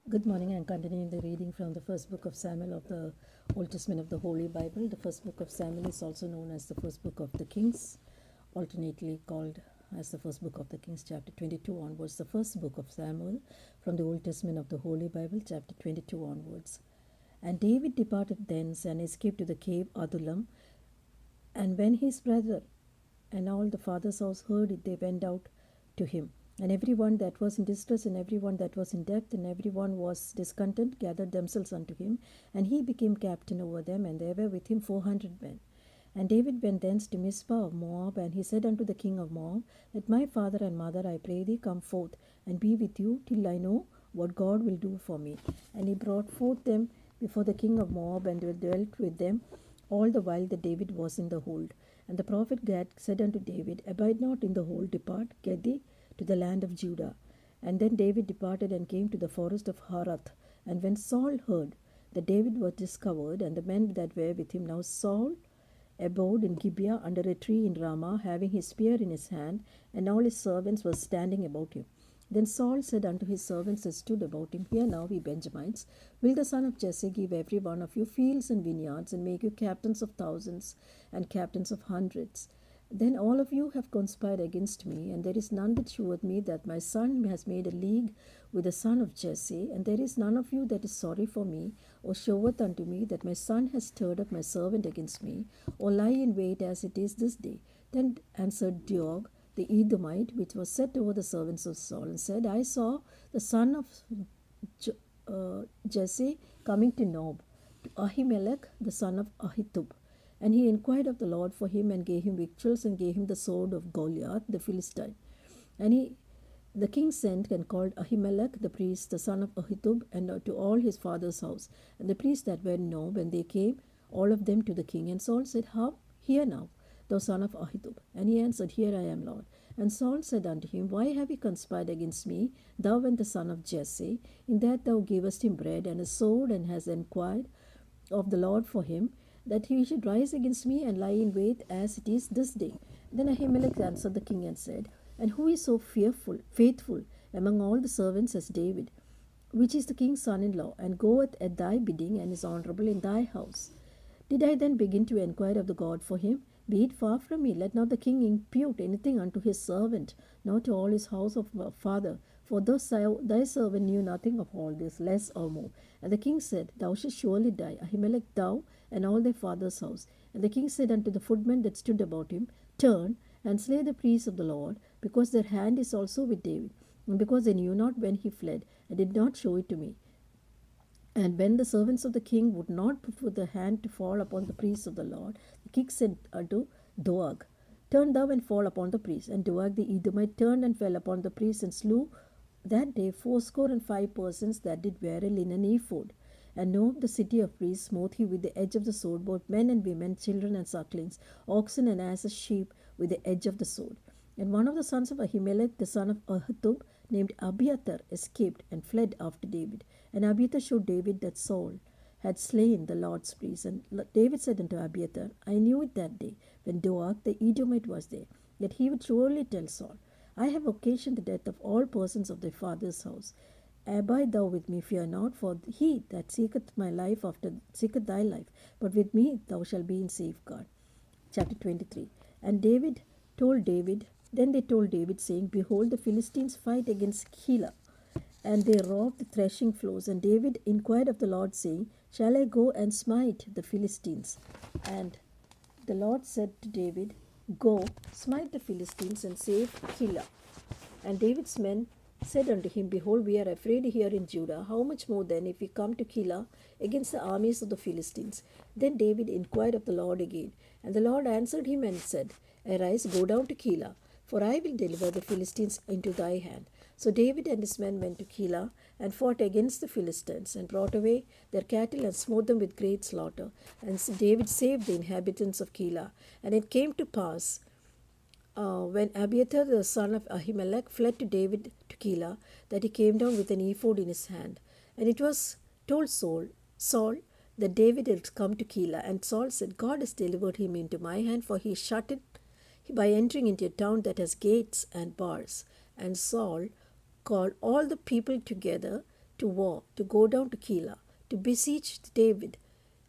Good morning. I'm continuing the reading from the first book of Samuel of the Old Testament of the Holy Bible. The first book of Samuel is also known as the first book of the Kings, alternately called as the first book of the Kings, chapter 22 onwards. The first book of Samuel from the Old Testament of the Holy Bible, chapter 22 onwards. And David departed thence and escaped to the cave Adullam. And when his brother and all the father's house heard it, they went out to him. And everyone that was in distress, and everyone that was in debt, and everyone was discontent, gathered themselves unto him. And he became captain over them, and there were with him 400 men. And David went thence to Mizpah of Moab, and he said unto the king of Moab, Let my father and mother, I pray thee, come forth, and be with you, till I know what God will do for me. And he brought forth them before the king of Moab, and dwelt with them all the while that David was in the hold. And the prophet Gad said unto David, Abide not in the hold, depart, get thee to the land of Judah. And then David departed and came to the forest of Harath. And when Saul heard that David was discovered, and the men that were with him, now Saul abode in Gibeah under a tree in Ramah, having his spear in his hand, and all his servants were standing about him. Then Saul said unto his servants that stood about him, Hear now, ye Benjamites, will the son of Jesse give every one of you fields and vineyards, and make you captains of thousands and captains of hundreds? Then all of you have conspired against me, and there is none that sheweth me that my son has made a league with the son of Jesse, and there is none of you that is sorry for me, or showeth unto me that my son has stirred up my servant against me, or lie in wait as it is this day. Then answered Doeg the Edomite, which was set over the servants of Saul, and said, I saw the son of Jesse coming to Nob, to Ahimelech the son of Ahitub. And he inquired of the Lord for him, and gave him victuals, and gave him the sword of Goliath the Philistine. And the king sent and called Ahimelech the priest, the son of Ahitub, and to all his father's house, and the priests that were in Nob, and they came all of them to the king. And Saul said, How? Hear now, thou son of Ahitub. And he answered, Here I am, Lord. And Saul said unto him, Why have you conspired against me, thou and the son of Jesse, in that thou gavest him bread and a sword, and hast inquired of the Lord for him, that he should rise against me and lie in wait as it is this day? Then Ahimelech answered the king and said, And who is so faithful among all the servants as David, which is the king's son-in-law, and goeth at thy bidding, and is honorable in thy house? Did I then begin to inquire of the God for him? Be it far from me, let not the king impute anything unto his servant, nor to all his house of father. For thus thy servant knew nothing of all this, less or more. And the king said, Thou shalt surely die, Ahimelech, thou and all thy father's house. And the king said unto the footmen that stood about him, Turn and slay the priests of the Lord, because their hand is also with David, and because they knew not when he fled, and did not show it to me. And when the servants of the king would not put the hand to fall upon the priests of the Lord, the king said unto Doeg, Turn thou and fall upon the priests. And Doeg the Edomite turned and fell upon the priests, and slew that day 85 persons that did wear a linen ephod. And Nob the city of priests smote he with the edge of the sword, both men and women, children and sucklings, oxen and asses, sheep, with the edge of the sword. And one of the sons of Ahimelech, the son of Ahitub, named Abiathar, escaped and fled after David. And Abiathar showed David that Saul had slain the Lord's priest. And David said unto Abiathar, I knew it that day, when Doeg the Edomite was there, that he would surely tell Saul, I have occasioned the death of all persons of thy father's house. Abide thou with me, fear not, for he that seeketh my life seeketh thy life, but with me thou shalt be in safeguard. Chapter 23. And then they told David, saying, Behold, the Philistines fight against Keilah, and they rob the threshing floors. And David inquired of the Lord, saying, Shall I go and smite the Philistines? And the Lord said to David, Go, smite the Philistines, and save Keilah. And David's men said unto him, Behold, we are afraid here in Judah. How much more then if we come to Keilah against the armies of the Philistines? Then David inquired of the Lord again. And the Lord answered him and said, Arise, go down to Keilah, for I will deliver the Philistines into thy hand. So David and his men went to Keilah, and fought against the Philistines, and brought away their cattle, and smote them with great slaughter. And David saved the inhabitants of Keilah. And it came to pass, when Abiathar the son of Ahimelech fled to David to Keilah, that he came down with an ephod in his hand. And it was told Saul, that David had come to Keilah. And Saul said, God has delivered him into my hand, for he shut it by entering into a town that has gates and bars. And Saul called all the people together to war, to go down to Keilah, to besiege David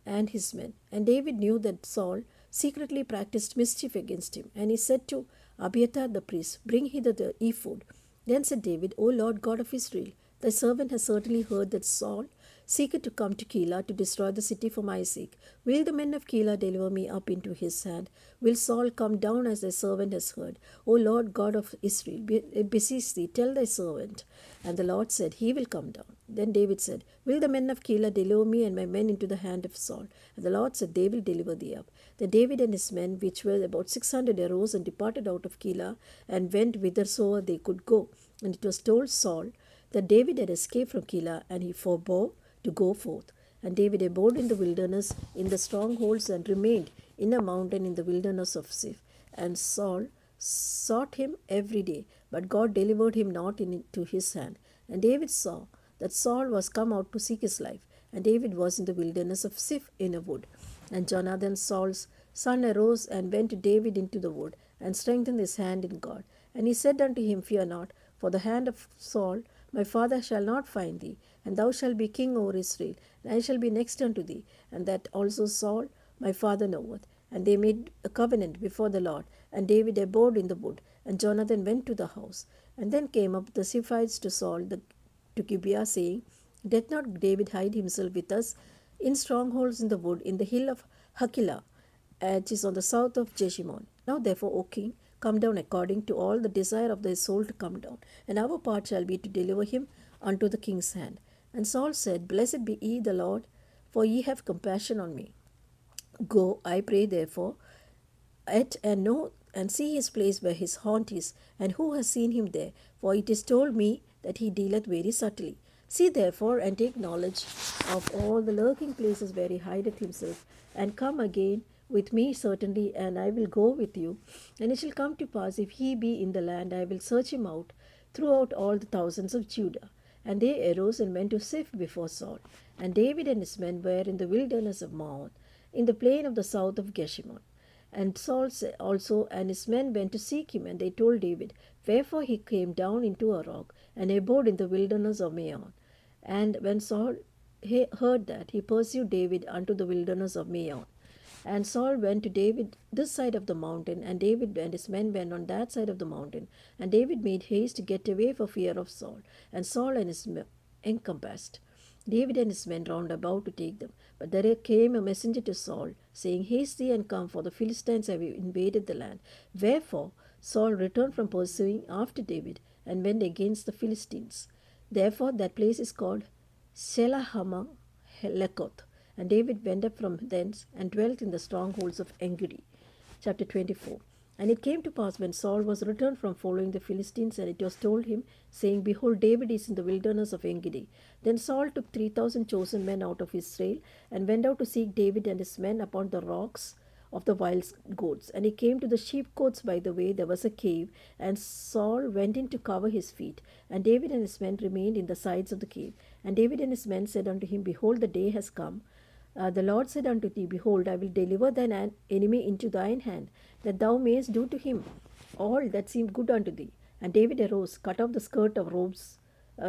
and his men. And David knew that Saul secretly practiced mischief against him. And he said to Abiathar the priest, Bring hither the ephod. Then said David, O Lord God of Israel, thy servant has certainly heard that Saul seeketh to come to Keilah to destroy the city for my sake. Will the men of Keilah deliver me up into his hand? Will Saul come down as thy servant has heard? O Lord God of Israel, beseech thee, tell thy servant. And the Lord said, He will come down. Then David said, Will the men of Keilah deliver me and my men into the hand of Saul? And the Lord said, They will deliver thee up. Then David and his men, which were about 600, arose and departed out of Keilah and went whithersoever they could go. And it was told Saul that David had escaped from Keilah, and he forbore to go forth. And David abode in the wilderness in the strongholds and remained in a mountain in the wilderness of Ziph. And Saul sought him every day, but God delivered him not into his hand. And David saw that Saul was come out to seek his life, and David was in the wilderness of Ziph in a wood. And Jonathan, Saul's son, arose and went to David into the wood, and strengthened his hand in God. And he said unto him, Fear not, for the hand of Saul my father shall not find thee, and thou shalt be king over Israel, and I shall be next unto thee, and that also Saul my father knoweth. And they made a covenant before the Lord, and David abode in the wood, and Jonathan went to the house. And then came up the Ziphites to Saul to Gibeah, saying, Doth not David hide himself with us in strongholds in the wood, in the hill of Hakilah, which is on the south of Jeshimon? Now therefore, O king, come down according to all the desire of thy soul to come down, and our part shall be to deliver him unto the king's hand. And Saul said, Blessed be ye the Lord, for ye have compassion on me. Go, I pray therefore, at and know and see his place where his haunt is, and who has seen him there? For it is told me that he dealeth very subtly. See therefore, and take knowledge of all the lurking places where he hideth himself, and come again with me certainly, and I will go with you. And it shall come to pass, if he be in the land, I will search him out throughout all the thousands of Judah. And they arose and went to Ziph before Saul. And David and his men were in the wilderness of Maon, in the plain of the south of Jeshimon. And Saul also and his men went to seek him, and they told David. Wherefore he came down into a rock, and abode in the wilderness of Maon. And when Saul heard that, he pursued David unto the wilderness of Maon. And Saul went to David this side of the mountain, and David and his men went on that side of the mountain. And David made haste to get away for fear of Saul. And Saul and his men encompassed David and his men round about to take them. But there came a messenger to Saul, saying, Haste thee and come, for the Philistines have invaded the land. Wherefore Saul returned from pursuing after David, and went against the Philistines. Therefore that place is called Shelahama Lekoth. And David went up from thence, and dwelt in the strongholds of Engedi. Chapter 24. And it came to pass, when Saul was returned from following the Philistines, and it was told him, saying, Behold, David is in the wilderness of Engedi. Then Saul took 3,000 chosen men out of Israel, and went out to seek David and his men upon the rocks of the wild goats. And he came to the sheepcotes by the way. There was a cave, and Saul went in to cover his feet. And David and his men remained in the sides of the cave. And David and his men said unto him, Behold, the day has come. The Lord said unto thee, Behold, I will deliver thine enemy into thine hand, that thou mayest do to him all that seemed good unto thee. And David arose, cut off the skirt of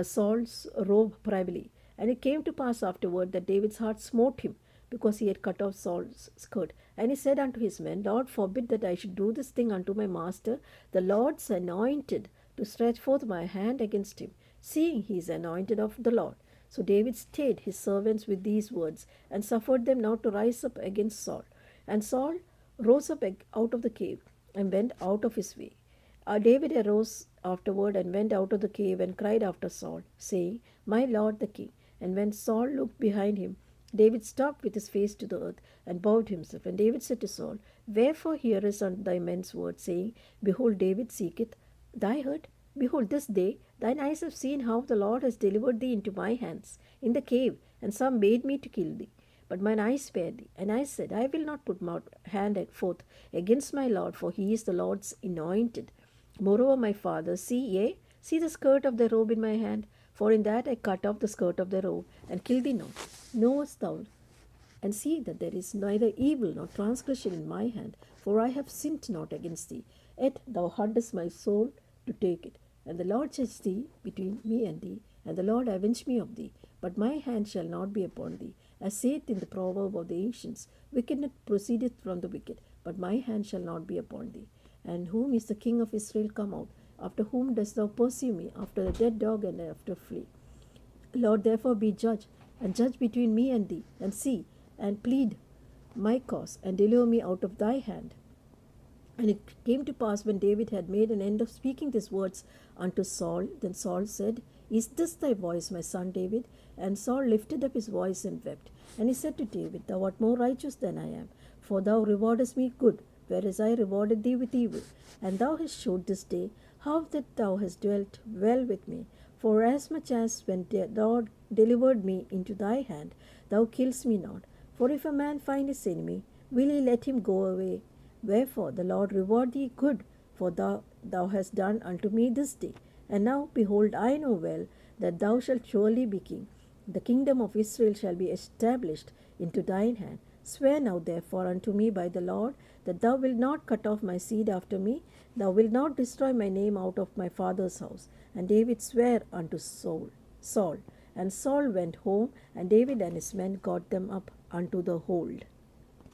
Saul's robe privily. And it came to pass afterward that David's heart smote him, because he had cut off Saul's skirt. And he said unto his men, Lord forbid that I should do this thing unto my master, the Lord's anointed, to stretch forth my hand against him, seeing he is anointed of the Lord. So David stayed his servants with these words, and suffered them not to rise up against Saul. And Saul rose up out of the cave, and went out of his way. David arose afterward, and went out of the cave, and cried after Saul, saying, My lord the king. And when Saul looked behind him, David stopped with his face to the earth, and bowed himself. And David said to Saul, Wherefore hearest thy men's word, saying, Behold, David seeketh thy hurt? Behold, this day thine eyes have seen how the Lord has delivered thee into my hands in the cave, and some made me to kill thee. But mine eyes spared thee. And I said, I will not put my hand forth against my Lord, for he is the Lord's anointed. Moreover, my father, see the skirt of thy robe in my hand, for in that I cut off the skirt of thy robe, and killed thee not. Knowest thou, and see that there is neither evil nor transgression in my hand, for I have sinned not against thee. Yet thou huntest my soul to take it. And the Lord judge thee between me and thee, and the Lord avenge me of thee. But my hand shall not be upon thee. As saith in the proverb of the ancients, wickedness proceedeth from the wicked, but my hand shall not be upon thee. And whom is the king of Israel come out? After whom dost thou pursue me? After the dead dog, and after flee. Lord, therefore be judge, and judge between me and thee, and see, and plead my cause, and deliver me out of thy hand. And it came to pass, when David had made an end of speaking these words unto Saul, then Saul said, Is this thy voice, my son David? And Saul lifted up his voice and wept. And he said to David, Thou art more righteous than I am, for thou rewardest me good, whereas I rewarded thee with evil. And thou hast showed this day how that thou hast dealt well with me. For as much as when thou delivered me into thy hand, thou killest me not. For if a man find his enemy, will he let him go away? Wherefore the Lord reward thee good, for thou hast done unto me this day. And now, behold, I know well that thou shalt surely be king. The kingdom of Israel shall be established into thine hand. Swear now therefore unto me by the Lord, that thou wilt not cut off my seed after me, thou wilt not destroy my name out of my father's house. And David sware unto Saul. And Saul went home, and David and his men got them up unto the hold.